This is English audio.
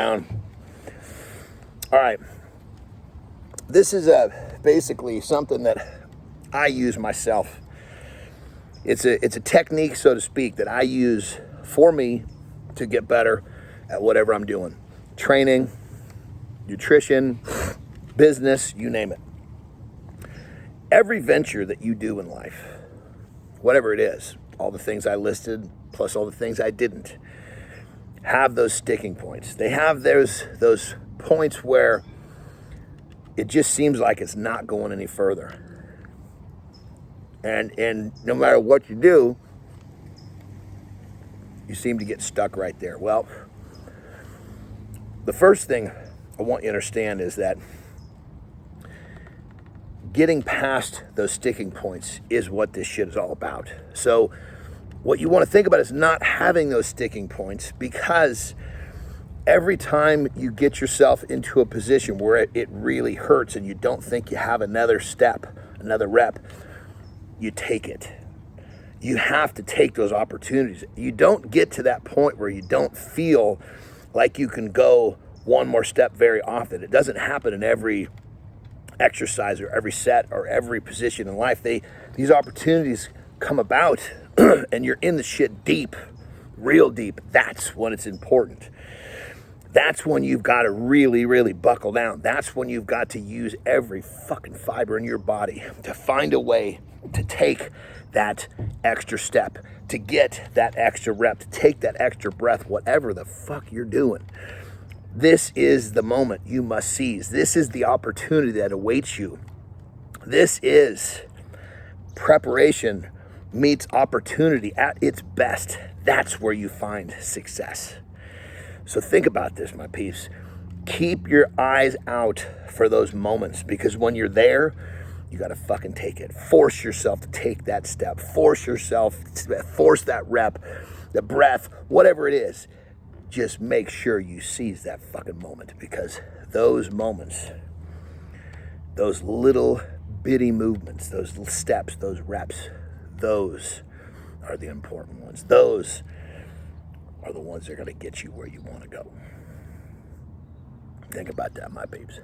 All right. This is basically something that I use myself. It's a technique, so to speak, that I use for me to get better at whatever I'm doing. Training, nutrition, business, you name it. Every venture that you do in life, whatever it is, all the things I listed, plus all the things I didn't, have those sticking points. They have those points where it just seems like it's not going any further. And no matter what you do, you seem to get stuck right there. Well, the first thing I want you to understand is that getting past those sticking points is what this shit is all about. So what you want to think about is not having those sticking points, because every time you get yourself into a position where it really hurts and you don't think you have another step, another rep, you take it. You have to take those opportunities. You don't get to that point where you don't feel like you can go one more step very often. It doesn't happen in every exercise or every set or every position in life. These opportunities come about and you're in the shit deep, real deep. That's when it's important. That's when you've got to really, really buckle down. That's when you've got to use every fucking fiber in your body to find a way to take that extra step, to get that extra rep, to take that extra breath, whatever the fuck you're doing. This is the moment you must seize. This is the opportunity that awaits you. This is preparation meets opportunity at its best. That's where you find success. So think about this, my peeps. Keep your eyes out for those moments, because when you're there, you got to fucking take it. Force yourself to take that step. Force that rep, the breath, whatever it is. Just make sure you seize that fucking moment, because those moments, those little bitty movements, those little steps, those reps, those are the important ones. Those are the ones that are going to get you where you want to go. Think about that, my peeps.